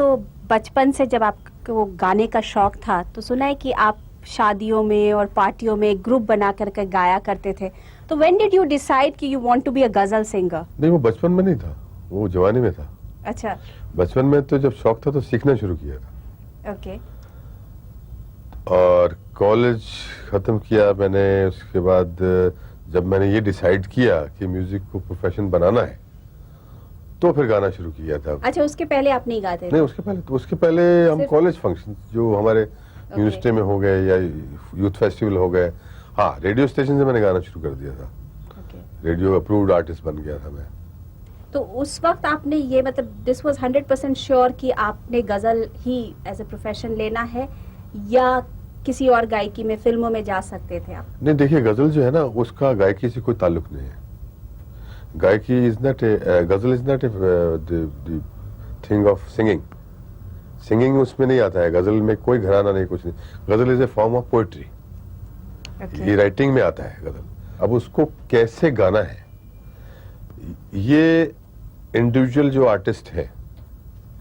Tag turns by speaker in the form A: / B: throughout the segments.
A: तो बचपन से जब आपको गाने का शौक था तो सुना है कि आप शादियों में और पार्टियों में ग्रुप बना करके गाया करते थे, तो व्हेन डिड यू डिसाइड कि you want to be a ghazal singer?
B: नहीं, वो बचपन में नहीं था, वो जवानी में था।
A: अच्छा,
B: बचपन में तो जब शौक था तो सीखना शुरू किया था।
A: ओके।
B: और कॉलेज खत्म किया मैंने, उसके बाद जब मैंने ये डिसाइड किया कि म्यूजिक को प्रोफेशन बनाना है तो फिर गाना शुरू किया था।
A: अच्छा, उसके पहले आप नहीं गाते थे?
B: नहीं, उसके पहले हम कॉलेज फंक्शन जो हमारे यूनिवर्सिटी में हो गए या यूथ फेस्टिवल हो गए, हाँ, रेडियो स्टेशन से मैंने गाना शुरू कर दिया था। रेडियो अप्रूव्ड आर्टिस्ट बन गया था मैं।
A: तो उस वक्त आपने ये मतलब दिस वाज 100% श्योर कि आपने गजल ही एज ए प्रोफेशन लेना है, या किसी और गायकी में, फिल्मों में जा सकते थे आप?
B: नहीं, देखिए, गजल जो है ना उसका गायकी से कोई ताल्लुक नहीं है। गायकी इज नॉट ए, गजल is not a thing of singing. Singing उसमें नहीं आता है, गजल में कोई घराना नहीं, कुछ नहीं। गजल is a form of poetry. ये राइटिंग में आता है गजल। अब उसको कैसे गाना है, ये इंडिविजुअल जो आर्टिस्ट है,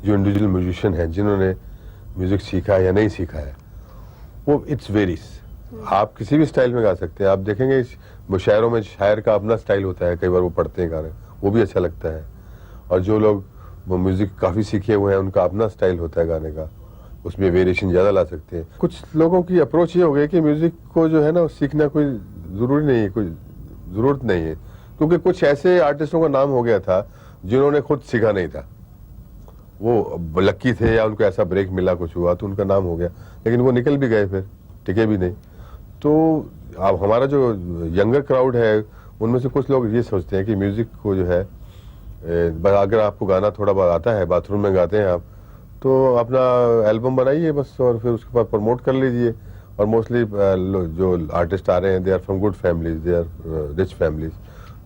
B: जो इंडिविजुअल म्यूजिशियन है, जिन्होंने म्यूजिक सीखा है या नहीं सीखा है, वो इट्स वेरीज। आप किसी भी स्टाइल में गा सकते हैं। आप देखेंगे मुशायरों में शायर का अपना स्टाइल होता है, कई बार वो पढ़ते हैं गाने, वो भी अच्छा लगता है। और जो लोग वो म्यूजिक काफी सीखे हुए हैं, उनका अपना स्टाइल होता है गाने का, उसमें वेरिएशन ज्यादा ला सकते हैं। कुछ लोगों की अप्रोच ये हो गई कि म्यूजिक को जो है ना सीखना कोई जरूरी नहीं है, कोई जरूरत नहीं है, क्योंकि कुछ ऐसे आर्टिस्टों का नाम हो गया था जिन्होंने खुद सीखा नहीं था। वो लक्की थे या उनको ऐसा ब्रेक मिला, कुछ हुआ तो उनका नाम हो गया, लेकिन वो निकल भी गए, फिर टिके भी नहीं। तो अब हमारा जो यंगर क्राउड है, उनमें से कुछ लोग ये सोचते हैं कि म्यूजिक को जो है, अगर आपको गाना थोड़ा बहुत आता है, बाथरूम में गाते हैं आप, तो अपना एल्बम बनाइए बस, और फिर उसके बाद प्रमोट कर लीजिए। और मोस्टली जो आर्टिस्ट आ रहे हैं, they are from good families, they are rich families,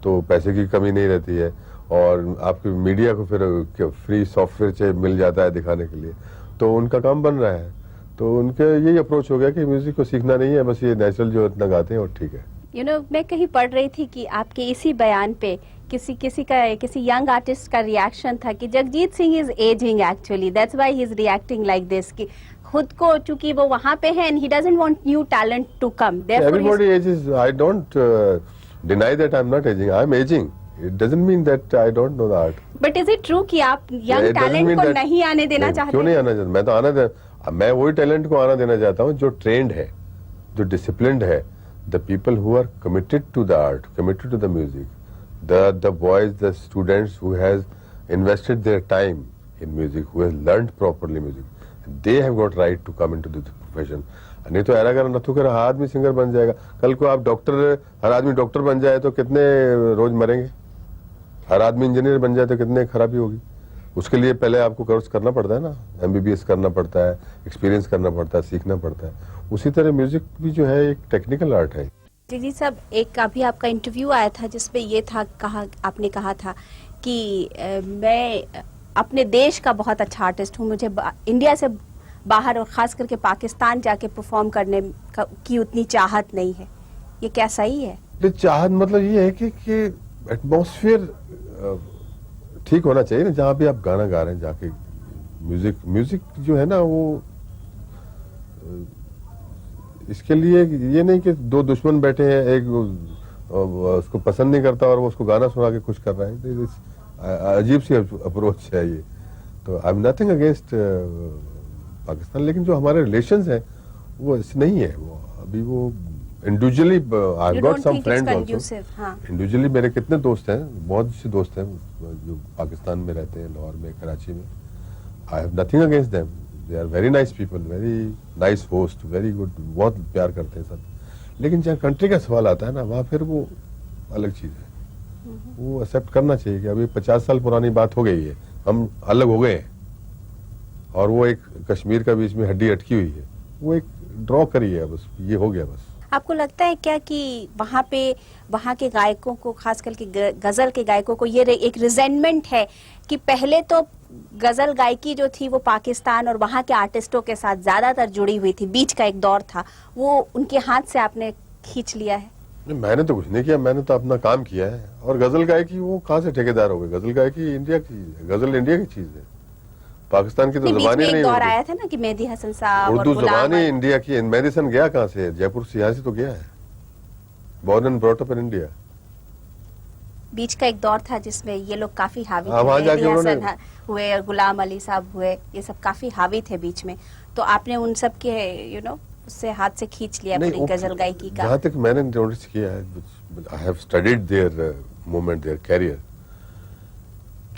B: तो पैसे की कमी नहीं रहती है। और आपकी मीडिया को फिर फ्री सॉफ्टवेयर मिल जाता है दिखाने के लिए, तो उनका काम बन रहा है। तो उनके यही अप्रोच हो गया कि म्यूजिक को सीखना नहीं है, बस ये नेचुरल जो इतना गाते हैं और ठीक है।
A: You know, मैं कहीं पढ़ रही थी कि आपके इसी बयान पे किसी यंग आर्टिस्ट का रिएक्शन था कि Jagjit Singh is ageing actually, that's why he is reacting like this, कि खुद को चूंकि वो वहां पे है and he doesn't want new talent to come,
B: everybody ages. I don't deny that I am not ageing, I am ageing. It doesn't mean that I don't know the art.
A: But is it true कि आप young talent को नहीं आने देना चाहते?
B: क्यों नहीं आना चाहता? मैं तो आना दे, मैं वही टैलेंट को आना देना चाहता हूँ जो ट्रेंड है, जो डिसिप्लिन्ड है। The people who are committed to the art, committed to the music, the boys, the students who has invested their time in music, who has learned properly music, they have got right to come into this profession. नहीं तो ऐरा करा नथु करा, हर आदमी singer बन जाएगा। कल को आप डॉक्टर, हर आदमी डॉक्टर बन जाए तो कितने रोज मरेंगे? हर आदमी इंजीनियर बन जाए तो कितने खराबी होगी? उसके लिए पहले आपको कोर्स करना पड़ता है ना, MBBS करना पड़ता है, एक्सपीरियंस करना पड़ता है, सीखना पड़ता है। उसी तरह म्यूजिक भी जो है एक टेक्निकल आर्ट है।
A: जी साहब, एक अभी आपका इंटरव्यू आया था जिसमें ये था, आपने कहा था कि मैं अपने देश का बहुत अच्छा आर्टिस्ट हूँ, मुझे इंडिया से बाहर और खास करके पाकिस्तान जाके परफॉर्म करने की उतनी चाहत नहीं है। ये क्या सही है?
B: चाहत मतलब ये है कि एटमॉस्फेयर ठीक होना चाहिए ना, जहाँ भी आप गाना गा रहे हैं जाके। म्यूजिक जो है ना, वो इसके लिए ये नहीं कि दो दुश्मन बैठे हैं, एक उसको पसंद नहीं करता और वो उसको गाना सुना के खुश कर रहा है। अजीब सी अप्रोच है ये। तो I am nothing against Pakistan, लेकिन जो हमारे रिलेशंस हैं वो ऐसे नहीं है। वो अभी वो individually, I got some friends also. Individually मेरे कितने दोस्त हैं, बहुत से दोस्त हैं जो पाकिस्तान में रहते हैं, लाहौर में, कराची में। I have nothing against them, they are very nice people, very nice host, very good, बहुत प्यार करते हैं सब। लेकिन जहाँ कंट्री का सवाल आता है ना, वहाँ फिर वो अलग चीज है। वो एक्सेप्ट करना चाहिए कि अभी 50 साल पुरानी बात हो गई है, हम अलग हो गए हैं, और वो एक कश्मीर का बीच में हड्डी अटकी हुई है, वो एक ड्रॉ करी है, बस ये हो गया। बस
A: आपको लगता है क्या कि वहाँ के गायकों को, खास करके गजल के गायकों को, ये एक रिजेंटमेंट है कि पहले तो गजल गायकी जो थी वो पाकिस्तान और वहाँ के आर्टिस्टों के साथ ज्यादातर जुड़ी हुई थी, बीच का एक दौर था, वो उनके हाथ से आपने खींच लिया है?
B: मैंने तो कुछ नहीं किया, मैंने तो अपना काम किया है। और गजल गायकी वो कहाँ से ठेकेदार हो गए? गजल गायकी इंडिया की, गजल इंडिया की चीज है। पाकिस्तान की तो
A: नहीं, बीच
B: जबान
A: में
B: ही
A: एक
B: नहीं
A: दौर
B: उर्दू।
A: आया था ना कि मेहदी हसन साहब और
B: उर्दू
A: गुलाम
B: जबान ही
A: अली।
B: इंडिया की। मेहदी हसन गया कहाँ से? जयपुर से, यहाँ से तो गया है। Born and brought up in India.
A: बीच का एक दौर था जिसमें ये लोग काफी हावी
B: हाँ,
A: थे,
B: वहाँ
A: मेहदी
B: जाके उन्होंने-
A: हसन हुए और गुलाम अली साहब हुए, ये सब काफी हावी थे बीच में। तो आपने उन सब के उससे हाथ से खींच लिया पूरी गजल गायकी का।
B: जहाँ तक मैंने नोटिस किया है, I have studied their movement, their career,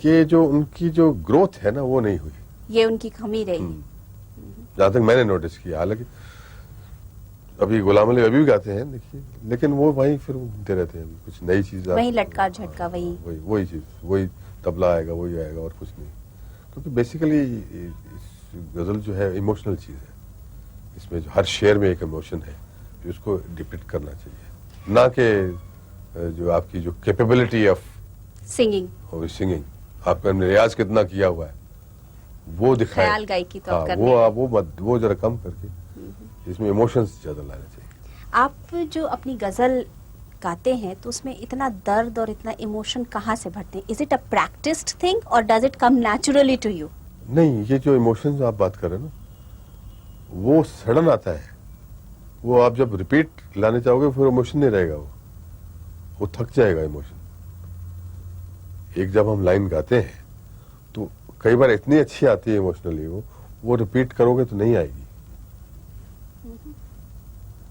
B: कि जो उनकी जो ग्रोथ है ना वो नहीं हुई,
A: ये उनकी कमी रही।
B: जहाँ तक मैंने नोटिस किया। हालांकि अभी गुलाम अली अभी भी गाते हैं देखिए, लेकिन वो वहीं फिर घूमते रहते हैं, कुछ नई चीज
A: वही लटका झटका,
B: वही चीज, वही तबला आएगा, वही आएगा और कुछ नहीं। क्योंकि बेसिकली गजल जो है इमोशनल चीज है, इसमें जो हर शेर में एक इमोशन है जो उसको डिपिक्ट करना चाहिए, ना कि जो आपकी जो कैपेबिलिटी ऑफ
A: सिंगिंग।
B: आपका रियाज कितना किया हुआ है वो दिखाए।
A: ख्याल गायकी तो आप
B: हाँ,
A: करने
B: वो जरा कम करके इसमें इमोशंस ज्यादा लाने चाहिए।
A: आप जो अपनी गजल गाते हैं तो उसमें इतना दर्द और इतना इमोशन कहाँ से भरते हैं? Is it a practised thing और does it come naturally to you?
B: नहीं, ये जो इमोशंस आप बात कर रहे हैं ना, वो सडन आता है। वो आप जब रिपीट लाने चाहोगे फिर इमोशन नहीं रहेगा, वो थक जाएगा इमोशन। एक जब हम लाइन गाते हैं तो कई बार इतनी अच्छी आती है इमोशनली, वो रिपीट करोगे तो नहीं आएगी,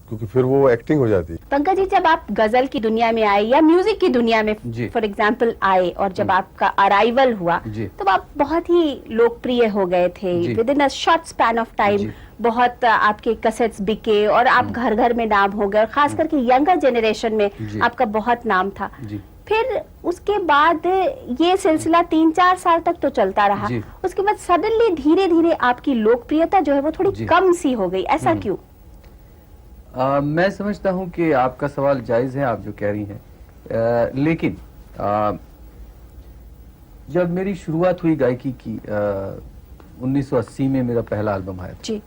B: क्योंकि फिर वो एक्टिंग हो जाती है।
A: पंकज जी, जब आप गजल की दुनिया में आए या म्यूजिक की दुनिया में
C: जी।
A: फॉर एग्जांपल आए और जब आपका अराइवल हुआ
C: जी।
A: तब आप बहुत ही लोकप्रिय हो गए थे।
C: जी।
A: Within a short span of time
C: जी।
A: बहुत आपके कैसेट्स बिके और आप घर घर में नाम हो गए, और खास करके यंगर जनरेशन में
C: जी।
A: आपका बहुत नाम था।
C: जी।
A: फिर उसके बाद ये सिलसिला 3-4 साल तक तो चलता रहा।
C: जी।
A: उसके बाद सडनली धीरे धीरे आपकी लोकप्रियता जो है वो थोड़ी
C: जी।
A: कम सी हो गई, ऐसा क्यों?
C: मैं समझता हूं कि आपका सवाल जायज है, आप जो कह रही हैं, लेकिन जब मेरी शुरुआत हुई गायकी की 1980 में मेरा पहला एल्बम आया था।
A: जी।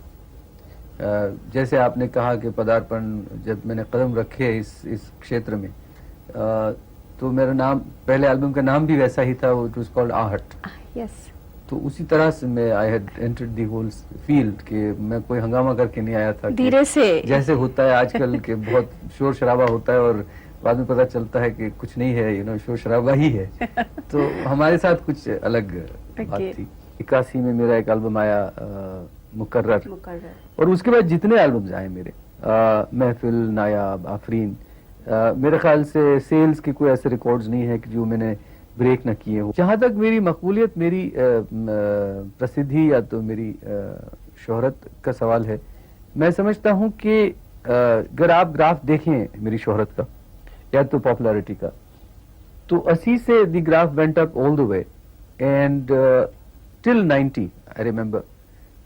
C: जैसे आपने कहा कि पदार्पण जब मैंने कदम रखे इस क्षेत्र में, तो मेरा नाम, पहले एल्बम का नाम भी वैसा ही था, it was called Aahat.
A: Yes.
C: तो उसी तरह से मैं I had entered the whole field, कि मैं कोई हंगामा करके नहीं आया था।
A: धीरे से
C: जैसे होता है आजकल के बहुत शोर शराबा होता है और बाद में पता चलता है कि कुछ नहीं है, शोर शराबा ही है। तो हमारे साथ कुछ अलग बात थी। 81 में मेरा एक एल्बम आया मुकर्रर, और उसके बाद जितने एल्बम्स आए मेरे, महफिल, नायाब, आफरीन, मेरे ख्याल से सेल्स के कोई ऐसे रिकॉर्ड्स नहीं है कि जो मैंने ब्रेक न किए हो। जहां तक मेरी मकबूलियत, मेरी प्रसिद्धि या तो मेरी शोहरत का सवाल है, मैं समझता हूं कि अगर आप ग्राफ देखें मेरी शोहरत का या तो पॉपुलैरिटी का, तो 80 से the graph went up all the way and till 90 I remember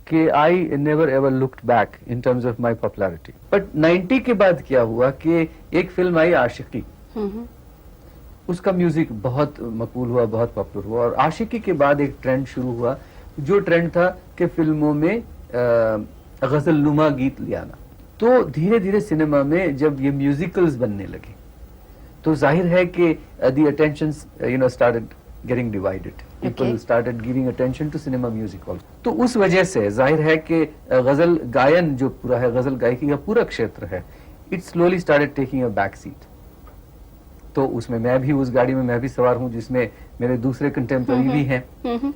C: कि I never ever looked back in terms of my popularity. But 90 के बाद क्या हुआ कि एक फिल्म आई आशिकी, उसका म्यूजिक बहुत मकबूल हुआ, बहुत पॉपुलर हुआ, और आशिकी के बाद एक ट्रेंड शुरू हुआ, जो ट्रेंड था कि फिल्मों में गजल नुमा गीत ले आना। तो धीरे धीरे सिनेमा में जब ये म्यूजिकल्स बनने लगे तो जाहिर है कि the attentions started getting divided, people started giving attention to cinema music also. तो उस वजह से जाहिर है कि गजल गायन जो पूरा है, गजल गायकी का पूरा क्षेत्र है, it slowly started taking a back seat. तो उसमें मैं भी, उस गाड़ी में मैं भी सवार हूं जिसमें मेरे दूसरे कंटेम्पररी भी हैं।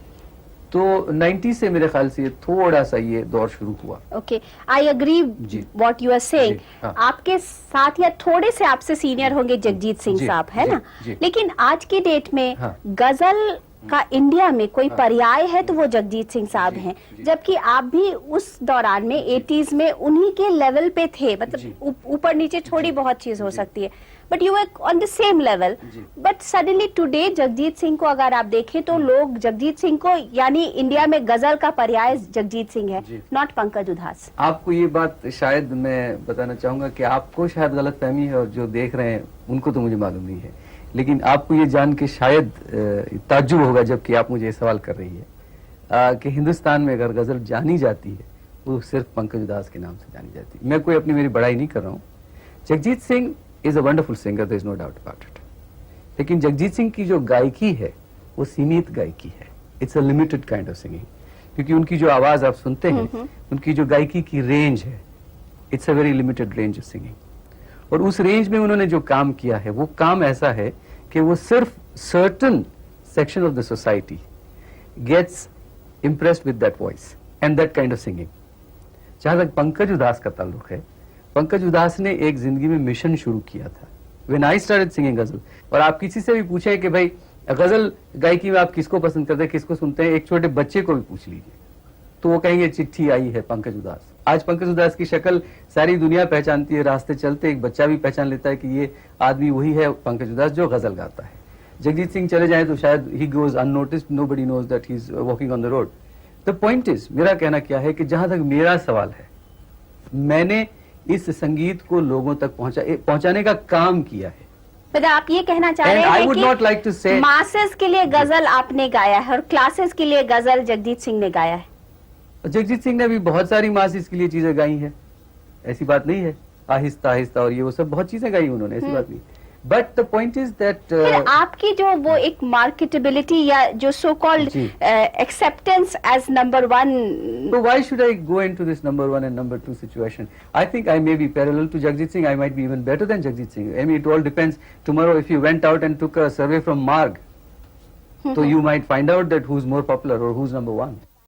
C: तो 90 से मेरे ख्याल से थोड़ा सा ये दौर शुरू हुआ।
A: Okay, I agree what you are saying. आपके साथ या थोड़े से आपसे सीनियर होंगे जगजीत सिंह साहब, है ना? लेकिन आज की डेट में गजल का इंडिया में कोई पर्याय है तो वो जगजीत सिंह साहब हैं, जबकि आप भी उस दौरान में 80s में उन्हीं के लेवल पे थे। मतलब ऊपर नीचे थोड़ी बहुत चीज हो सकती है, but you were on the same level. But suddenly today Jagjit Singh को अगर आप देखें तो लोग जगजीत सिंह को, यानी इंडिया में गजल का पर्याय जगजीत सिंह है, नॉट पंकज उधास।
C: आपको ये बात शायद मैं बताना चाहूंगा कि आपको शायद गलत फहमी है, और जो देख रहे हैं उनको तो मुझे मालूम नहीं है, लेकिन आपको ये जान के शायद ताज्जुब होगा जबकि आप मुझे ये सवाल कर रही है कि हिंदुस्तान में अगर गजल जानी जाती है वो सिर्फ पंकज उधास के नाम से जानी जाती है। मैं कोई अपनी मेरी बड़ाई नहीं कर रहा हूँ। Jagjit Singh is a wonderful singer, there is no doubt about it, लेकिन जगजीत सिंह की जो गायकी है वो सीमित गायकी है, it's a limited kind of singing. क्योंकि उनकी जो आवाज आप सुनते हैं, उनकी जो गायकी की रेंज है, it's a very limited range of singing. और उस रेंज में उन्होंने जो काम किया है, वो काम ऐसा है कि वो सिर्फ certain section of the society gets impressed with that voice and that kind of singing। जहां तक पंकज उदास का ताल्लुक है, पंकज उदास ने एक जिंदगी में मिशन शुरू किया था when I started singing गजल। और आप किसी से भी पूछें कि भाई गजल गायकी में आप किसको पसंद करते हैं, किसको सुनते हैं, एक छोटे बच्चे को भी पूछ लीजिए तो वो कहेंगे चिट्ठी आई है पंकज उदास। आज पंकज उदास की शक्ल सारी दुनिया पहचानती है, रास्ते चलते एक बच्चा भी पहचान लेता है कि ये आदमी वही है पंकज उदास जो गजल गाता है। जगजीत सिंह चले जाए तो शायद he goes unnoticed, nobody knows that he is walking on the road. The point is, मेरा कहना क्या है कि जहां तक मेरा सवाल है, मैंने इस संगीत को लोगों तक पहुंचाने का काम किया है।
A: मतलब आप ये कहना चाह
C: And
A: रहे
C: I
A: हैं
C: would not like to
A: कि
C: say-
A: मासेस के लिए गजल आपने गाया है और क्लासेस के लिए गजल जगजीत सिंह ने गाया है।
C: जगजीत सिंह ने भी बहुत सारी मासिस के लिए चीजें गाई हैं, ऐसी बात नहीं है, आहिस्ता आहिस्ता और ये वो सब बहुत चीजें गाई उन्होंने, ऐसी बात नहीं। But the point is that
A: फिर आपकी जो वो एक मार्केटेबिलिटी या जो सो कॉल्ड
C: जी।
A: Acceptance as number 1,
C: so why should I go into this number 1 and number 2 situation? I think I may be parallel to Jagjit Singh, I might be even better than Jagjit Singh. I mean, it all depends. Tomorrow if you went out and took a survey from Marg, so you might find out that who's more popular or who's number 1.